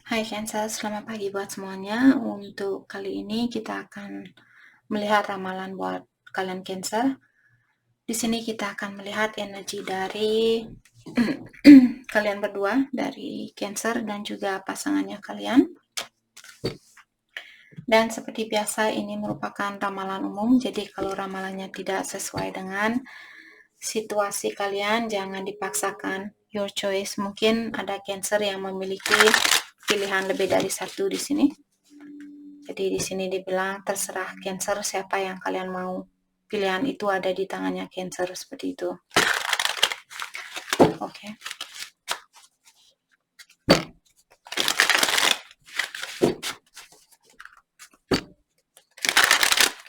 Hai Cancer, selamat pagi buat semuanya. Untuk kali ini kita akan melihat ramalan buat kalian Cancer. Di sini kita akan melihat energi dari kalian berdua, dari Cancer dan juga pasangannya kalian. Dan seperti biasa ini merupakan ramalan umum, jadi kalau ramalannya tidak sesuai dengan situasi kalian, jangan dipaksakan. Your choice. Mungkin ada Cancer yang memiliki pilihan lebih dari satu di sini. Jadi di sini dibilang terserah Cancer siapa yang kalian mau. Pilihan itu ada di tangannya Cancer seperti itu. Oke.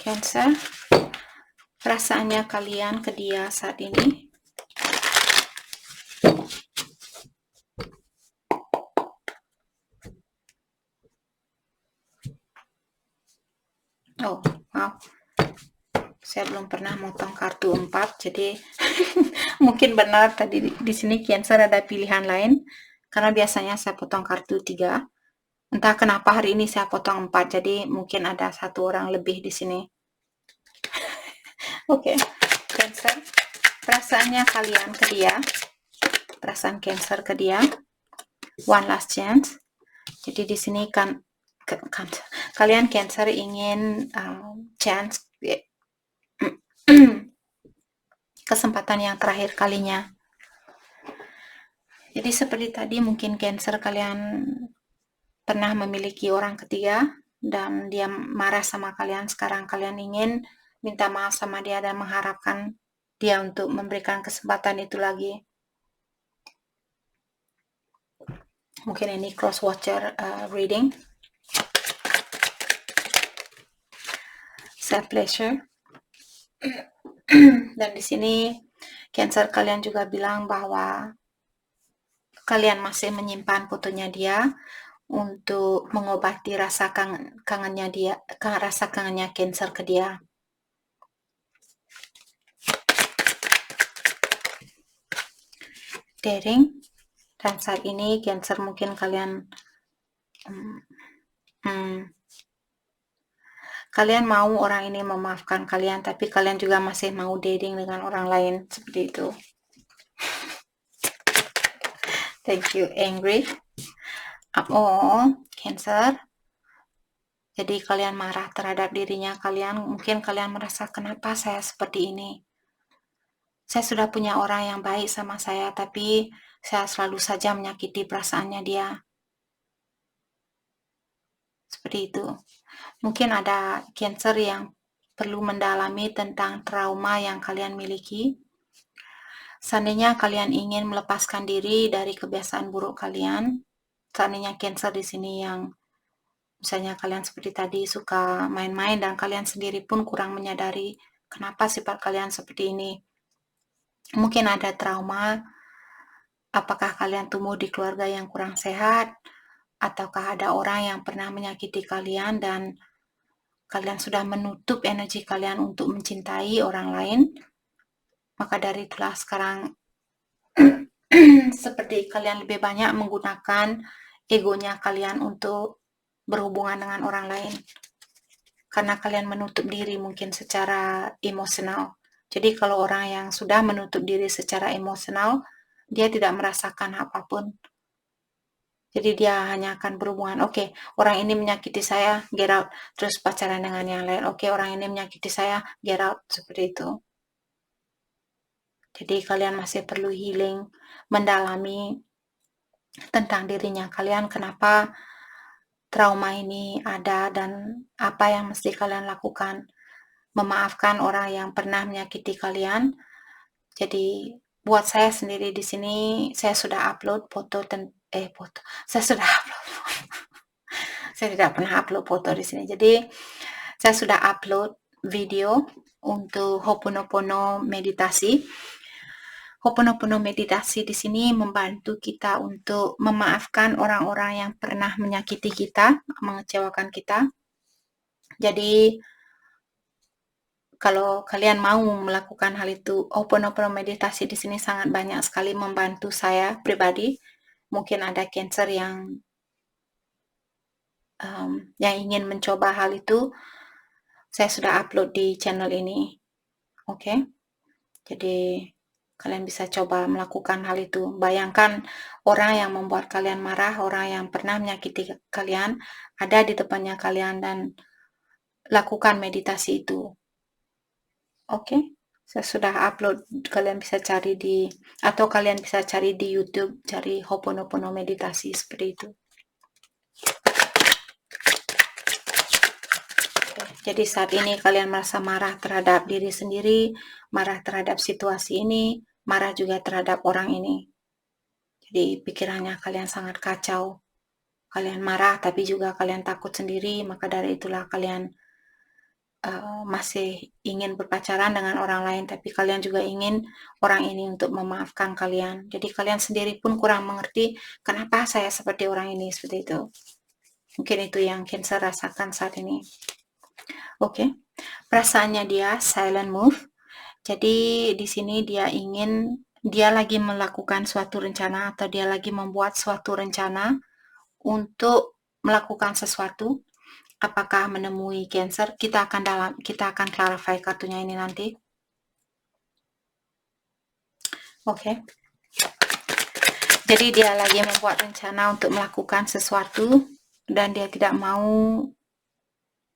Cancer, perasaannya kalian ke dia saat ini. Oh, maaf. Saya belum pernah motong kartu 4, jadi mungkin benar tadi di sini Cancer ada pilihan lain. Karena biasanya saya potong kartu 3. Entah kenapa hari ini saya potong 4, jadi mungkin ada satu orang lebih di sini. Oke. Cancer, perasaannya kalian ke dia. Perasaan Cancer ke dia. One last chance. Jadi di sini kalian Cancer ingin chance kesempatan yang terakhir kalinya. Jadi seperti tadi mungkin Cancer kalian pernah memiliki orang ketiga dan dia marah sama kalian. Sekarang kalian ingin minta maaf sama dia dan mengharapkan dia untuk memberikan kesempatan itu lagi. Mungkin ini cross watcher reading. Self pleasure. Dan di sini Cancer kalian juga bilang bahwa kalian masih menyimpan fotonya dia untuk mengobati rasa kangennya dia, rasa kangennya Cancer ke dia. Daring, dan saat ini Cancer mungkin kalian kalian mau orang ini memaafkan kalian, tapi kalian juga masih mau dating dengan orang lain, seperti itu. Thank you. Angry. Oh, Cancer. Jadi kalian marah terhadap dirinya kalian. Mungkin kalian merasa, kenapa saya seperti ini? Saya sudah punya orang yang baik sama saya, tapi saya selalu saja menyakiti perasaannya dia. Seperti itu. Mungkin ada Cancer yang perlu mendalami tentang trauma yang kalian miliki. Seandainya kalian ingin melepaskan diri dari kebiasaan buruk kalian, seandainya Cancer di sini yang misalnya kalian seperti tadi suka main-main dan kalian sendiri pun kurang menyadari kenapa sifat kalian seperti ini. Mungkin ada trauma, apakah kalian tumbuh di keluarga yang kurang sehat, ataukah ada orang yang pernah menyakiti kalian dan kalian sudah menutup energi kalian untuk mencintai orang lain. Maka dari itulah sekarang seperti kalian lebih banyak menggunakan egonya kalian untuk berhubungan dengan orang lain. Karena kalian menutup diri mungkin secara emosional. Jadi kalau orang yang sudah menutup diri secara emosional, dia tidak merasakan apapun. Jadi dia hanya akan berhubungan, oke, orang ini menyakiti saya, get out, terus pacaran dengan yang lain. Oke, orang ini menyakiti saya, get out, seperti itu. Jadi kalian masih perlu healing, mendalami tentang dirinya kalian, kenapa trauma ini ada dan apa yang mesti kalian lakukan. Memaafkan orang yang pernah menyakiti kalian. Jadi buat saya sendiri di sini saya sudah upload saya sudah upload saya tidak pernah upload foto di sini. Jadi saya sudah upload video untuk Ho'oponopono meditasi. Ho'oponopono meditasi di sini membantu kita untuk memaafkan orang-orang yang pernah menyakiti kita, mengecewakan kita. Jadi kalau kalian mau melakukan hal itu, Ho'oponopono meditasi di sini sangat banyak sekali membantu saya pribadi. Mungkin ada Cancer yang yang ingin mencoba hal itu, saya sudah upload di channel ini. Oke. Jadi kalian bisa coba melakukan hal itu. Bayangkan orang yang membuat kalian marah, orang yang pernah menyakiti kalian ada di depannya kalian dan lakukan meditasi itu. Oke. Saya sudah upload, kalian bisa cari atau kalian bisa cari di YouTube, cari Ho'oponopono meditasi seperti itu. Jadi saat ini kalian merasa marah terhadap diri sendiri, marah terhadap situasi ini, marah juga terhadap orang ini. Jadi pikirannya kalian sangat kacau. Kalian marah tapi juga kalian takut sendiri, maka dari itulah kalian masih ingin berpacaran dengan orang lain, tapi kalian juga ingin orang ini untuk memaafkan kalian. Jadi kalian sendiri pun kurang mengerti kenapa saya seperti orang ini, seperti itu. Mungkin itu yang Cancer rasakan saat ini. Oke. Perasaannya dia silent move. Jadi di sini dia lagi melakukan suatu rencana atau dia lagi membuat suatu rencana untuk melakukan sesuatu. Apakah menemui Cancer? Kita akan clarify kartunya ini nanti. Oke. Jadi dia lagi membuat rencana untuk melakukan sesuatu dan dia tidak mau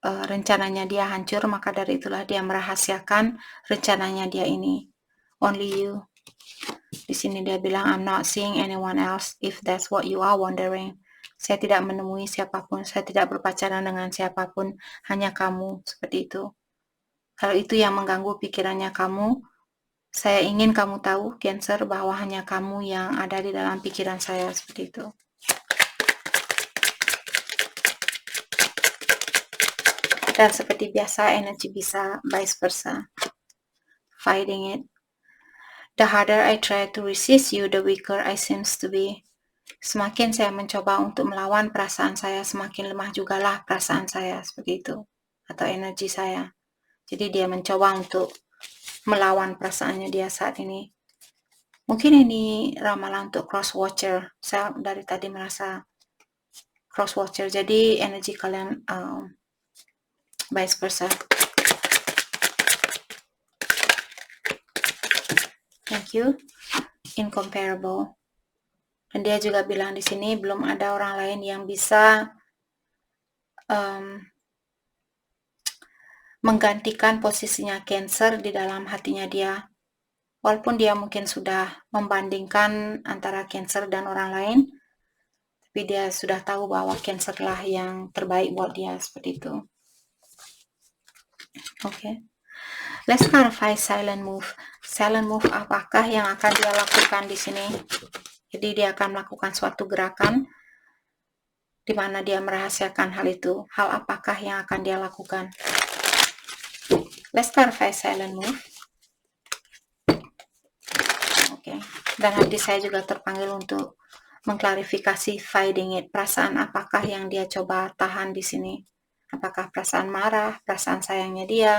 rencananya dia hancur, maka dari itulah dia merahasiakan rencananya dia ini. Only you. Di sini dia bilang, I'm not seeing anyone else if that's what you are wondering. Saya tidak menemui siapapun, saya tidak berpacaran dengan siapapun, hanya kamu, seperti itu. Kalau itu yang mengganggu pikirannya kamu, saya ingin kamu tahu, Cancer, bahwa hanya kamu yang ada di dalam pikiran saya, seperti itu. Dan seperti biasa, energi bisa vice versa. Fighting it. The harder I try to resist you, the weaker I seems to be. Semakin saya mencoba untuk melawan perasaan saya, semakin lemah jugalah perasaan saya, seperti itu. Atau energi saya. Jadi dia mencoba untuk melawan perasaannya dia saat ini. Mungkin ini ramalan untuk cross watcher. Saya dari tadi merasa cross watcher. Jadi energi kalian vice versa. Thank you. Incomparable. Dan dia juga bilang di sini belum ada orang lain yang bisa menggantikan posisinya Cancer di dalam hatinya dia. Walaupun dia mungkin sudah membandingkan antara Cancer dan orang lain, tapi dia sudah tahu bahwa Cancer lah yang terbaik buat dia, seperti itu. Oke. Let's clarify silent move. Silent move apakah yang akan dia lakukan di sini? Jadi dia akan melakukan suatu gerakan di mana dia merahasiakan hal itu. Hal apakah yang akan dia lakukan? Let's clarify silent move. Oke. Dan hati saya juga terpanggil untuk mengklarifikasi fighting it. Perasaan apakah yang dia coba tahan di sini? Apakah perasaan marah, perasaan sayangnya dia?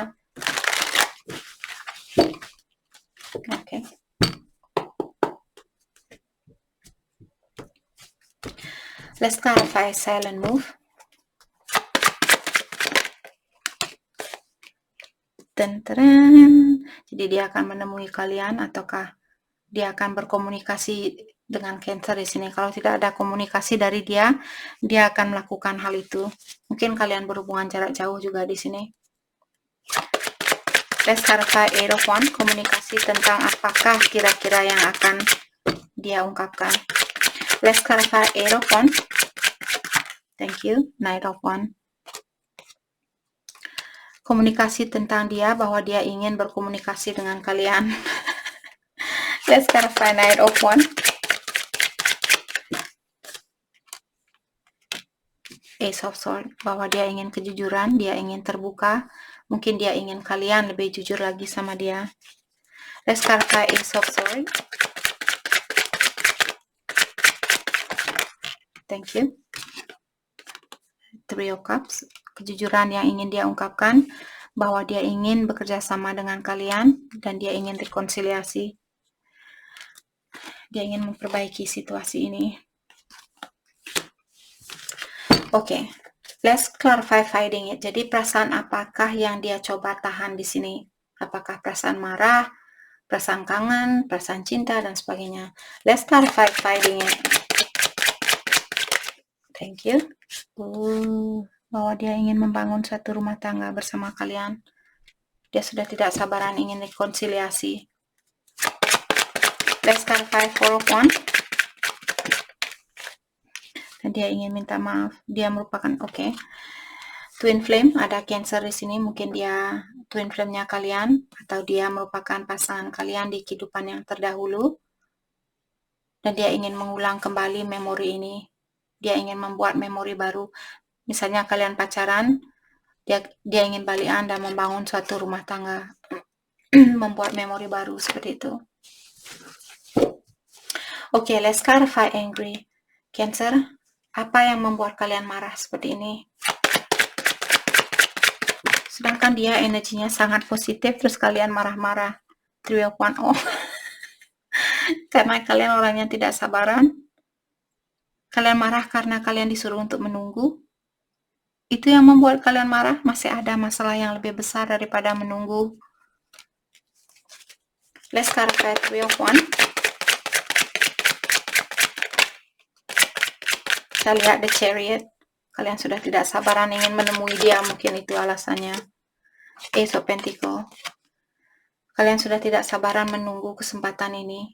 Oke. Let's clarify silent move. Jadi dia akan menemui kalian ataukah dia akan berkomunikasi dengan Cancer di sini? Kalau tidak ada komunikasi dari dia akan melakukan hal itu. Mungkin kalian berhubungan jarak jauh juga di sini. Let's clarify 8 of Wands, komunikasi tentang apakah kira-kira yang akan dia ungkapkan. Let's clarify 8 of Wands. Thank you. Knight of Wands. Komunikasi tentang dia, bahwa dia ingin berkomunikasi dengan kalian. Let's clarify Knight of Wands. Ace of Swords, bahwa dia ingin kejujuran, dia ingin terbuka. Mungkin dia ingin kalian lebih jujur lagi sama dia. Let's clarify Ace of Swords. Thank you. Three of Cups, kejujuran yang ingin dia ungkapkan, bahwa dia ingin bekerja sama dengan kalian dan dia ingin rekonsiliasi. Dia ingin memperbaiki situasi ini. Oke. Let's clarify finding it. Jadi perasaan apakah yang dia coba tahan di sini? Apakah perasaan marah, perasaan kangen, perasaan cinta, dan sebagainya. Let's clarify finding it. Thank you. Bahwa dia ingin membangun satu rumah tangga bersama kalian. Dia sudah tidak sabaran ingin rekonsiliasi. Let's clarify Four of Wands. Dan dia ingin minta maaf. Dia merupakan Twin flame, ada Cancer di sini, mungkin dia twin flame-nya kalian atau dia merupakan pasangan kalian di kehidupan yang terdahulu. Dan dia ingin mengulang kembali memori ini. Dia ingin membuat memori baru. Misalnya kalian pacaran, dia ingin balikan dan membangun suatu rumah tangga. Membuat memori baru seperti itu. Oke, let's clarify angry. Cancer, apa yang membuat kalian marah seperti ini? Sedangkan dia energinya sangat positif, terus kalian marah-marah. 3 of Wands. Oh. Karena kalian orangnya tidak sabaran. Kalian marah karena kalian disuruh untuk menunggu. Itu yang membuat kalian marah. Masih ada masalah yang lebih besar daripada menunggu. Let's clarify 3 of Wands. Kita lihat the Chariot. Kalian sudah tidak sabaran ingin menemui dia, mungkin itu alasannya. Ace of Pentacles. Kalian sudah tidak sabaran menunggu kesempatan ini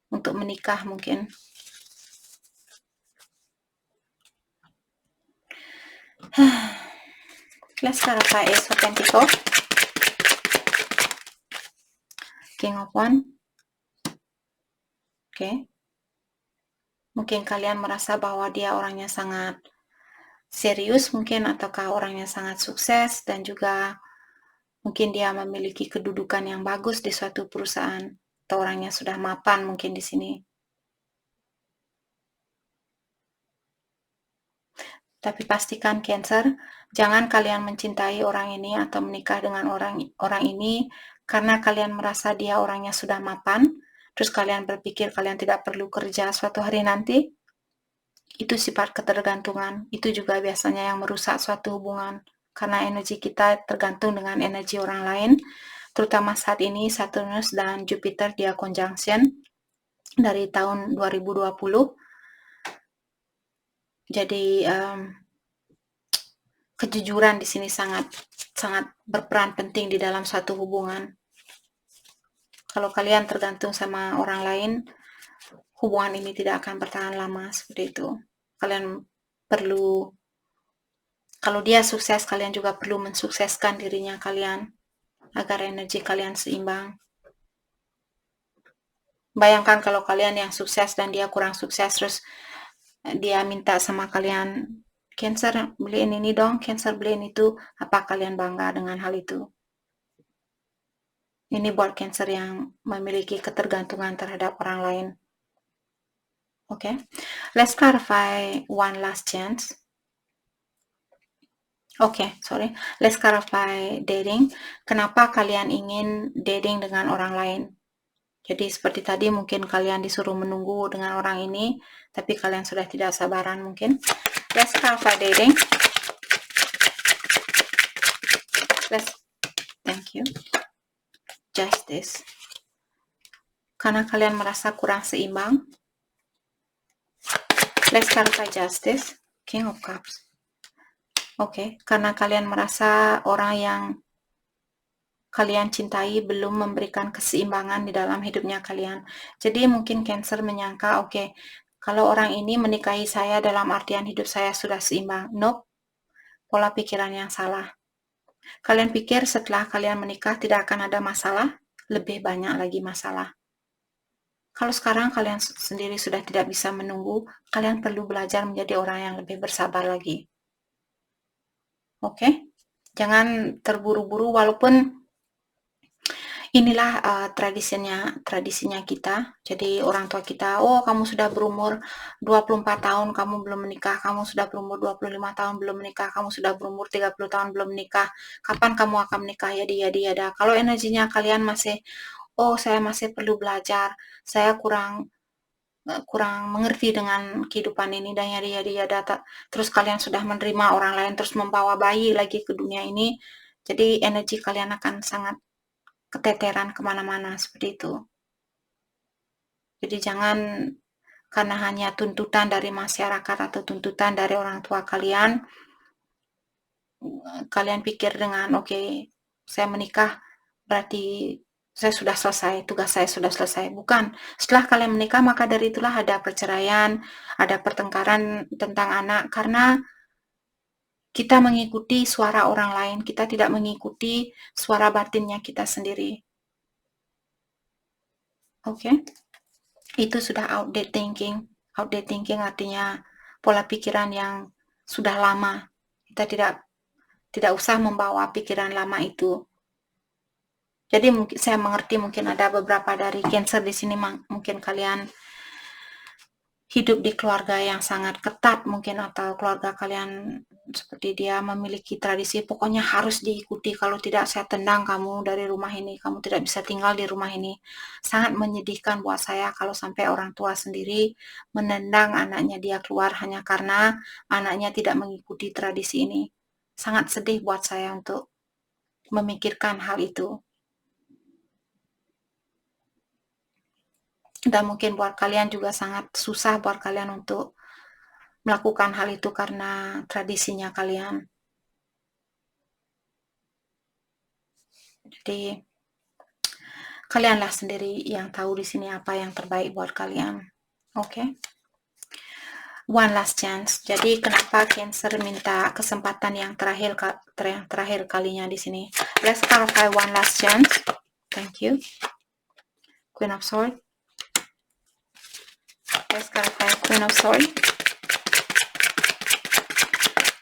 untuk menikah mungkin. Let's clarify Ace of Pentacles. King of Wands. Oke. Mungkin kalian merasa bahwa dia orangnya sangat serius mungkin, ataukah orangnya sangat sukses, dan juga mungkin dia memiliki kedudukan yang bagus di suatu perusahaan, atau orangnya sudah mapan mungkin di sini. Tapi pastikan Cancer, jangan kalian mencintai orang ini atau menikah dengan orang ini karena kalian merasa dia orangnya sudah mapan, terus kalian berpikir kalian tidak perlu kerja suatu hari nanti. Itu sifat ketergantungan. Itu juga biasanya yang merusak suatu hubungan. Karena energi kita tergantung dengan energi orang lain. Terutama saat ini Saturnus dan Jupiter dia conjunction dari tahun 2020. Jadi kejujuran di sini sangat berperan penting di dalam suatu hubungan. Kalau kalian tergantung sama orang lain, hubungan ini tidak akan bertahan lama seperti itu. Kalian perlu, kalau dia sukses, kalian juga perlu mensukseskan dirinya kalian agar energi kalian seimbang. Bayangkan kalau kalian yang sukses dan dia kurang sukses, terus dia minta sama kalian, Cancer beliin ini dong, Cancer beliin itu, apa kalian bangga dengan hal itu? Ini buat Cancer yang memiliki ketergantungan terhadap orang lain. Okay, let's clarify one last chance. Sorry. Let's clarify dating. Kenapa kalian ingin dating dengan orang lain? Jadi seperti tadi mungkin kalian disuruh menunggu dengan orang ini, tapi kalian sudah tidak sabaran mungkin. Let's clarify dating. Thank you. Justice. Karena kalian merasa kurang seimbang. Let's clarify justice. King of Cups. Karena kalian merasa orang yang kalian cintai belum memberikan keseimbangan di dalam hidupnya kalian. Jadi mungkin Cancer menyangka, kalau orang ini menikahi saya dalam artian hidup saya sudah seimbang. Nope. Pola pikiran yang salah. Kalian pikir setelah kalian menikah tidak akan ada masalah? Lebih banyak lagi masalah. Kalau sekarang kalian sendiri sudah tidak bisa menunggu, kalian perlu belajar menjadi orang yang lebih bersabar lagi. Jangan terburu-buru, walaupun inilah tradisinya kita. Jadi orang tua kita, kamu sudah berumur 24 tahun, kamu belum menikah, kamu sudah berumur 25 tahun belum menikah, kamu sudah berumur 30 tahun belum menikah, kapan kamu akan menikah? Yada. Kalau energinya kalian masih, saya masih perlu belajar, saya kurang kurang mengerti dengan kehidupan ini dan yada data. Terus kalian sudah menerima orang lain, terus membawa bayi lagi ke dunia ini, jadi energi kalian akan sangat keteteran kemana-mana seperti itu. Jadi jangan karena hanya tuntutan dari masyarakat atau tuntutan dari orang tua kalian, kalian pikir dengan oke, saya menikah berarti saya sudah selesai, tugas saya sudah selesai. Bukan. Setelah kalian menikah, maka dari itulah ada perceraian, ada pertengkaran tentang anak, karena kita mengikuti suara orang lain, kita tidak mengikuti suara batinnya kita sendiri. Oke? Itu sudah outdated thinking. Outdated thinking artinya pola pikiran yang sudah lama. Kita tidak usah membawa pikiran lama itu. Jadi mungkin saya mengerti mungkin ada beberapa dari Cancer di sini mungkin kalian hidup di keluarga yang sangat ketat mungkin, atau keluarga kalian seperti dia memiliki tradisi pokoknya harus diikuti, kalau tidak saya tendang kamu dari rumah ini, kamu tidak bisa tinggal di rumah ini. Sangat menyedihkan buat saya kalau sampai orang tua sendiri menendang anaknya dia keluar hanya karena anaknya tidak mengikuti tradisi ini. Sangat sedih buat saya untuk memikirkan hal itu. Dan mungkin buat kalian juga sangat susah buat kalian untuk melakukan hal itu karena tradisinya kalian. Jadi kalianlah sendiri yang tahu di sini apa yang terbaik buat kalian. Oke? One last chance. Jadi kenapa Cancer minta kesempatan yang terakhir kalinya di sini? Let's clarify one last chance. Thank you. Queen of Swords. Let's clarify Queen of Swords.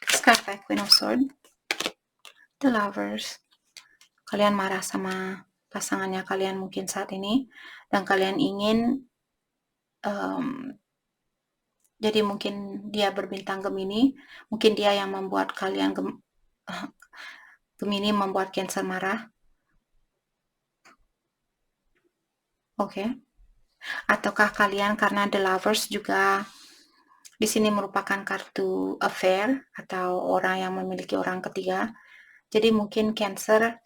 Let's clarify Queen of Swords. The Lovers. Kalian marah sama pasangannya kalian mungkin saat ini, dan kalian ingin jadi mungkin dia berbintang Gemini, mungkin dia yang membuat kalian Gemini membuat Cancer marah. Oke. Ataukah kalian karena The Lovers juga di sini merupakan kartu affair atau orang yang memiliki orang ketiga. Jadi mungkin Cancer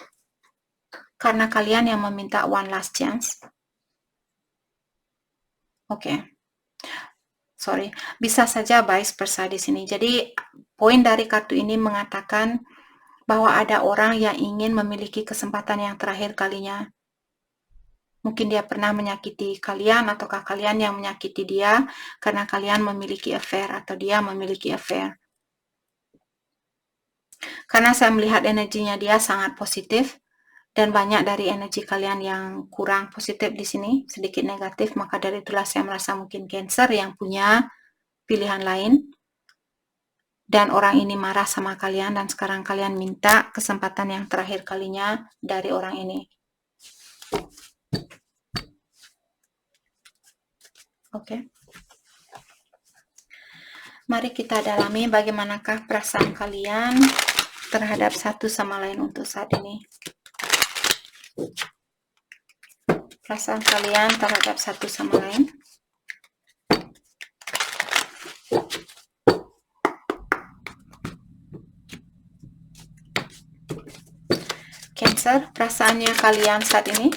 karena kalian yang meminta one last chance. Oke. Sorry, bisa saja vice versa di sini. Jadi poin dari kartu ini mengatakan bahwa ada orang yang ingin memiliki kesempatan yang terakhir kalinya. Mungkin dia pernah menyakiti kalian, ataukah kalian yang menyakiti dia karena kalian memiliki affair atau dia memiliki affair. Karena saya melihat energinya dia sangat positif dan banyak dari energi kalian yang kurang positif di sini, sedikit negatif, maka dari itulah saya merasa mungkin Cancer yang punya pilihan lain. Dan orang ini marah sama kalian dan sekarang kalian minta kesempatan yang terakhir kalinya dari orang ini. Oke. Mari kita dalami bagaimanakah perasaan kalian terhadap satu sama lain untuk saat ini. Perasaan kalian terhadap satu sama lain. Cancer, perasaannya kalian saat ini.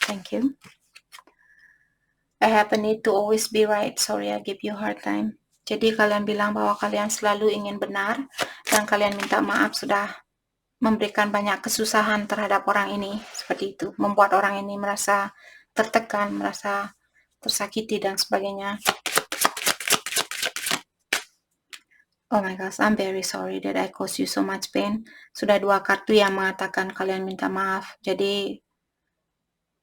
Thank you. I have a need to always be right. Sorry, I give you a hard time. Jadi kalian bilang bahwa kalian selalu ingin benar dan kalian minta maaf sudah memberikan banyak kesusahan terhadap orang ini. Seperti itu. Membuat orang ini merasa tertekan, merasa tersakiti dan sebagainya. Oh my gosh, I'm very sorry that I caused you so much pain. Sudah 2 kartu yang mengatakan kalian minta maaf. Jadi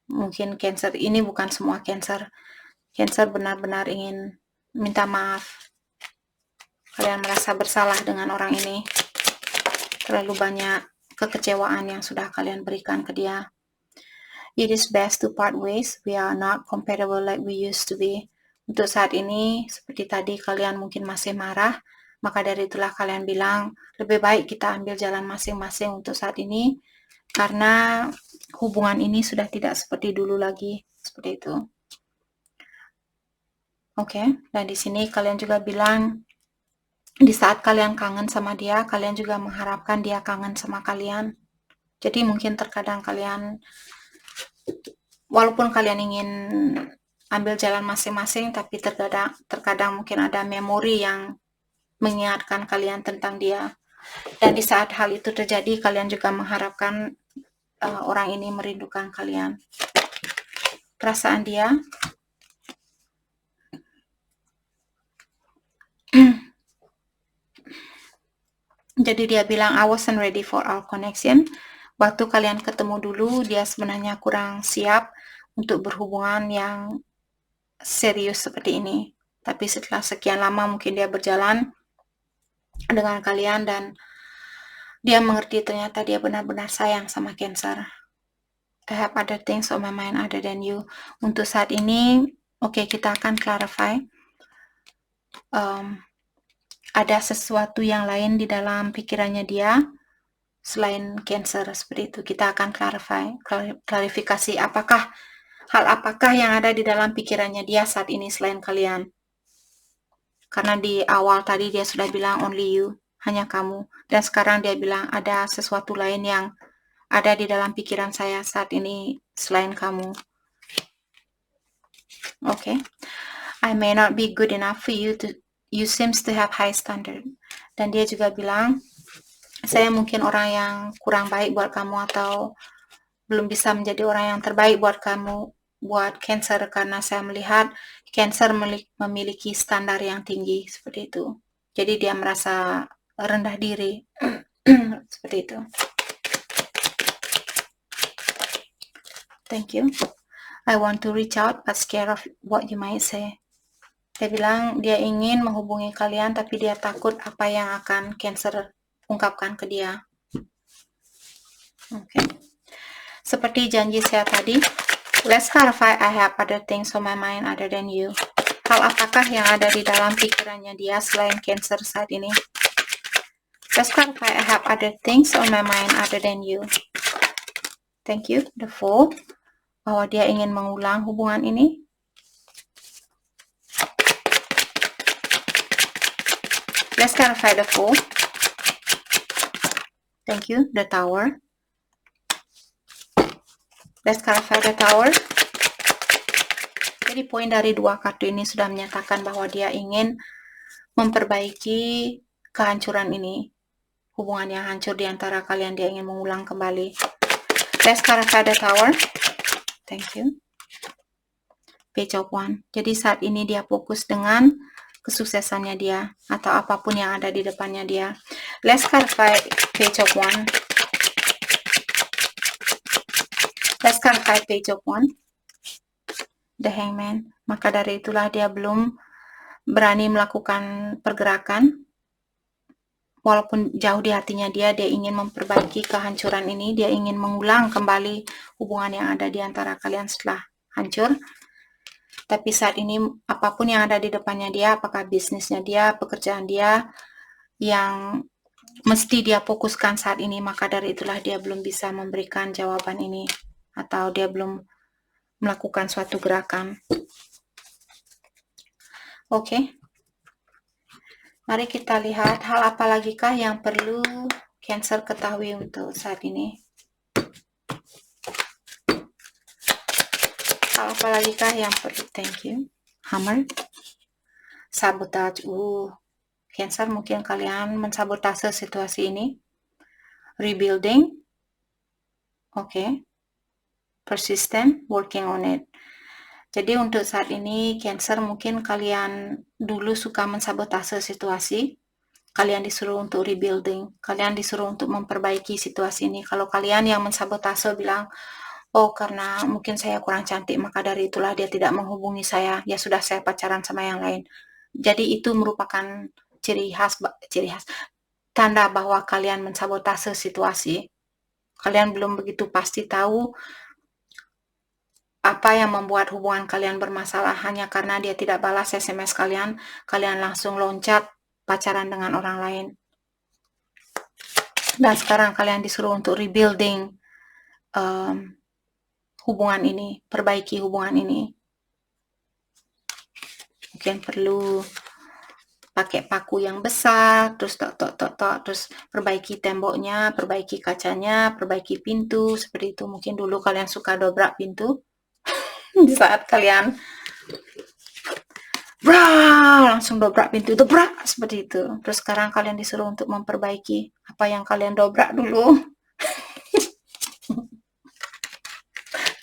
mungkin Cancer ini bukan semua Cancer. Cancer benar-benar ingin minta maaf. Kalian merasa bersalah dengan orang ini. Terlalu banyak kekecewaan yang sudah kalian berikan ke dia. It is best to part ways. We are not compatible like we used to be. Untuk saat ini, seperti tadi kalian mungkin masih marah, maka dari itulah kalian bilang, lebih baik kita ambil jalan masing-masing untuk saat ini, karena hubungan ini sudah tidak seperti dulu lagi. Seperti itu. Oke, dan di sini kalian juga bilang di saat kalian kangen sama dia, kalian juga mengharapkan dia kangen sama kalian. Jadi mungkin terkadang kalian, walaupun kalian ingin ambil jalan masing-masing, tapi terkadang mungkin ada memori yang mengingatkan kalian tentang dia. Dan di saat hal itu terjadi, kalian juga mengharapkan orang ini merindukan kalian. Perasaan dia, jadi dia bilang, I wasn't ready for our connection. Waktu kalian ketemu dulu, dia sebenarnya kurang siap untuk berhubungan yang serius seperti ini. Tapi setelah sekian lama mungkin dia berjalan dengan kalian dan dia mengerti ternyata dia benar-benar sayang sama Cancer. I have other things on my mind other than you. Untuk saat ini, oke, kita akan clarify. Ada sesuatu yang lain di dalam pikirannya dia selain Cancer, seperti itu. Kita akan klarifikasi hal apakah yang ada di dalam pikirannya dia saat ini selain kalian. Karena di awal tadi dia sudah bilang only you, hanya kamu. Dan sekarang dia bilang ada sesuatu lain yang ada di dalam pikiran saya saat ini selain kamu. Okay. I may not be good enough for you seems to have high standard. Dan dia juga bilang, saya mungkin orang yang kurang baik buat kamu atau belum bisa menjadi orang yang terbaik buat kamu, buat Cancer, karena saya melihat Cancer memiliki standar yang tinggi seperti itu. Jadi dia merasa rendah diri seperti itu. Thank you. I want to reach out but scared of what you might say. Dia bilang dia ingin menghubungi kalian tapi dia takut apa yang akan Cancer ungkapkan ke dia. Oke. Seperti janji saya tadi, let's clarify, I have other things on my mind other than you. Hal apakah yang ada di dalam pikirannya dia selain Cancer saat ini? Let's clarify, I have other things on my mind other than you. Thank you. The Fool. Bahwa dia ingin mengulang hubungan ini. Let's clarify the Fool. Thank you. The Tower. Let's clarify the Tower. Jadi poin dari dua kartu ini sudah menyatakan bahwa dia ingin memperbaiki kehancuran ini. Hubungan yang hancur di antara kalian, dia ingin mengulang kembali. Let's clarify the Tower. Thank you. Page of Wands. Jadi saat ini dia fokus dengan kesuksesannya dia atau apapun yang ada di depannya dia. Let's clarify Page of Wands. Let's clarify Page of Wands. The Hangman. Maka dari itulah dia belum berani melakukan pergerakan. Walaupun jauh di hatinya dia ingin memperbaiki kehancuran ini, dia ingin mengulang kembali hubungan yang ada di antara kalian setelah hancur. Tapi saat ini apapun yang ada di depannya dia, apakah bisnisnya dia, pekerjaan dia, yang mesti dia fokuskan saat ini, maka dari itulah dia belum bisa memberikan jawaban ini, atau dia belum melakukan suatu gerakan. Oke. Mari kita lihat hal apa lagi kah yang perlu Cancer ketahui untuk saat ini. Hal apa lagi kah yang perlu? Thank you. Hammer. Sabotage. Cancer, mungkin kalian mensabotase situasi ini. Rebuilding. Oke. Persistent. Working on it. Jadi untuk saat ini Cancer, mungkin kalian dulu suka mensabotase situasi. Kalian disuruh untuk rebuilding. Kalian disuruh untuk memperbaiki situasi ini. Kalau kalian yang mensabotase bilang, oh karena mungkin saya kurang cantik, maka dari itulah dia tidak menghubungi saya. Ya sudah, saya pacaran sama yang lain. Jadi itu merupakan ciri khas, tanda bahwa kalian mensabotase situasi. Kalian belum begitu pasti tahu apa yang membuat hubungan kalian bermasalah. Hanya karena dia tidak balas SMS kalian, kalian langsung loncat pacaran dengan orang lain. Dan sekarang kalian disuruh untuk rebuilding hubungan ini, perbaiki hubungan ini. mungkin perlu pakai paku yang besar, terus terus perbaiki temboknya, perbaiki kacanya, perbaiki pintu, seperti itu. Mungkin dulu kalian suka dobrak pintu, di saat kalian langsung dobrak pintu, dobrak, seperti itu. Terus sekarang kalian disuruh untuk memperbaiki apa yang kalian dobrak dulu.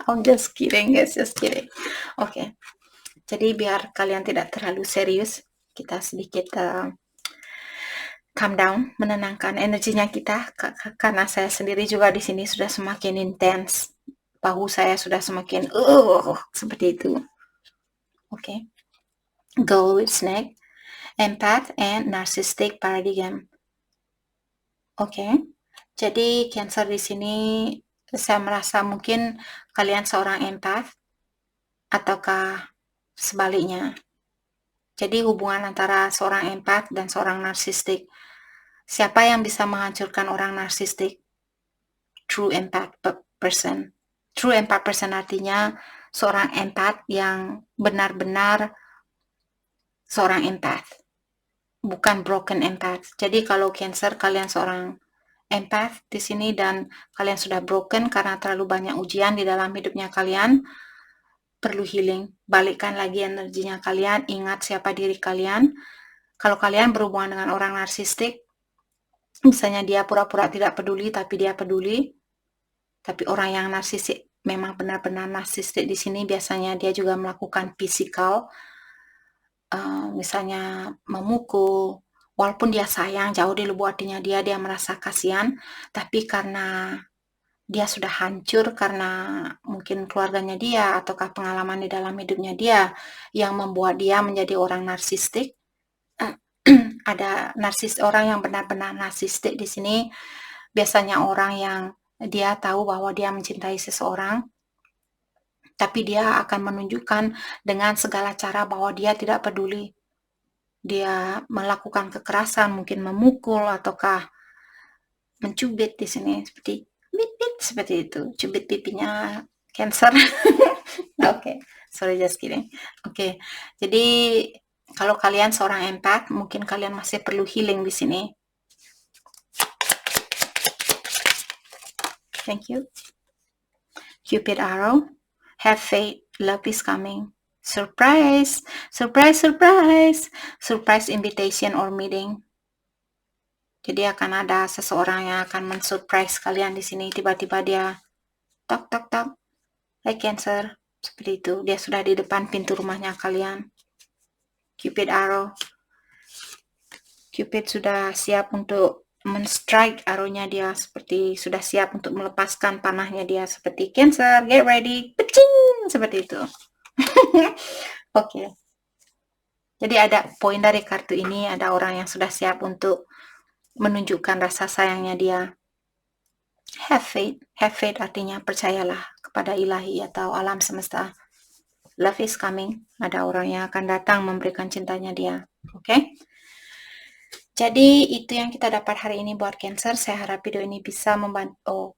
I'm just kidding, guys, just kidding. Oke. Jadi biar kalian tidak terlalu serius, kita sedikit calm down, menenangkan energinya kita, karena saya sendiri juga di sini sudah semakin intens. Bahu saya sudah semakin seperti itu. Oke. Go with snake, empath, and narcissistic paradigm. Oke. Jadi Cancer di sini saya merasa mungkin kalian seorang empath ataukah sebaliknya. Jadi hubungan antara seorang empath dan seorang narsistik. Siapa yang bisa menghancurkan orang narsistik? True empath person. True empath person artinya seorang empath yang benar-benar seorang empath. Bukan broken empath. Jadi kalau Cancer kalian seorang empath di sini dan kalian sudah broken karena terlalu banyak ujian di dalam hidupnya kalian, perlu healing. Balikkan lagi energinya kalian, ingat siapa diri kalian. Kalau kalian berhubungan dengan orang narsistik, misalnya dia pura-pura tidak peduli tapi dia peduli. Tapi orang yang narsistik memang benar-benar narsistik di sini biasanya dia juga melakukan physical, misalnya memukul, walaupun dia sayang jauh di lubuk hatinya dia merasa kasihan, tapi karena dia sudah hancur karena mungkin keluarganya dia ataukah pengalaman di dalam hidupnya dia yang membuat dia menjadi orang narsistik. Ada orang yang benar-benar narsistik di sini biasanya orang yang dia tahu bahwa dia mencintai seseorang, tapi dia akan menunjukkan dengan segala cara bahwa dia tidak peduli. Dia melakukan kekerasan, mungkin memukul ataukah mencubit di sini seperti bit-bit seperti itu, cubit pipinya Cancer. Oke, sorry, just kidding. Oke, jadi kalau kalian seorang empath, mungkin kalian masih perlu healing di sini. Thank you. Cupid arrow. Have faith. Love is coming. Surprise, surprise, surprise. Surprise invitation or meeting. Jadi akan ada seseorang yang akan mensurprise kalian di sini. Tiba-tiba dia tok tok tok. Hai Cancer. Seperti itu. Dia sudah di depan pintu rumahnya kalian. Cupid arrow. Cupid sudah siap untuk men-strike arrow-nya dia, seperti sudah siap untuk melepaskan panahnya dia, seperti Cancer, get ready, pecing, seperti itu. Oke. Jadi ada poin dari kartu ini, ada orang yang sudah siap untuk menunjukkan rasa sayangnya dia. Have faith artinya percayalah kepada ilahi atau alam semesta. Love is coming, ada orang yang akan datang memberikan cintanya dia. Oke. Jadi itu yang kita dapat hari ini buat Cancer. Saya harap video ini bisa membantu.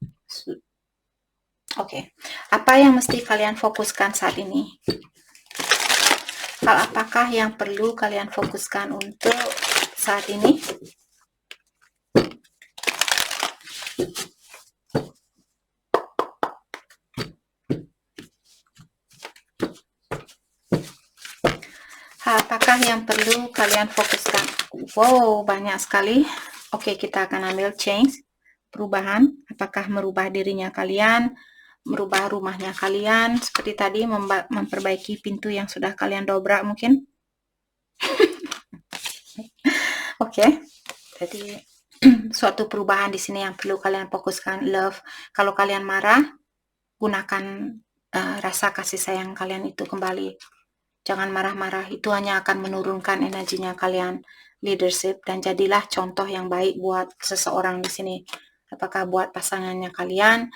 Oke. Apa yang mesti kalian fokuskan saat ini? Hal apakah yang perlu kalian fokuskan untuk saat ini? Hal apakah yang perlu kalian fokuskan? Wow, banyak sekali. Oke, kita akan ambil change, perubahan. Apakah merubah dirinya kalian, merubah rumahnya kalian, seperti tadi memperbaiki pintu yang sudah kalian dobrak mungkin. Oke, jadi suatu perubahan di sini yang perlu kalian fokuskan. Love, kalau kalian marah, gunakan rasa kasih sayang kalian itu kembali. Jangan marah-marah, itu hanya akan menurunkan energinya kalian. Leadership, dan jadilah contoh yang baik buat seseorang di sini. Apakah buat pasangannya kalian,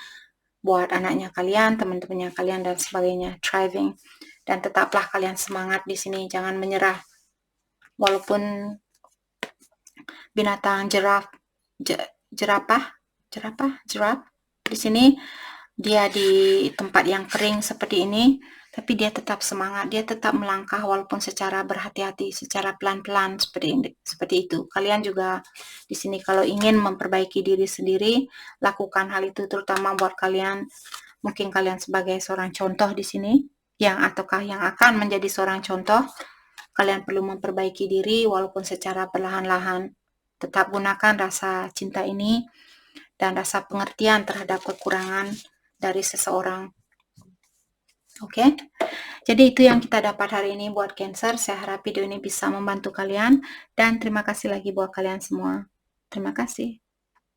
buat anaknya kalian, teman-temannya kalian, dan sebagainya. Thriving, dan tetaplah kalian semangat di sini, jangan menyerah. Walaupun binatang jerapah di sini dia di tempat yang kering seperti ini, tapi dia tetap semangat, dia tetap melangkah walaupun secara berhati-hati, secara pelan-pelan seperti itu. Kalian juga di sini kalau ingin memperbaiki diri sendiri, lakukan hal itu terutama buat kalian, mungkin kalian sebagai seorang contoh di sini, ataukah yang akan menjadi seorang contoh, kalian perlu memperbaiki diri walaupun secara perlahan-lahan. Tetap gunakan rasa cinta ini dan rasa pengertian terhadap kekurangan dari seseorang. Oke, jadi itu yang kita dapat hari ini buat Cancer. Saya harap video ini bisa membantu kalian dan terima kasih lagi buat kalian semua. Terima kasih.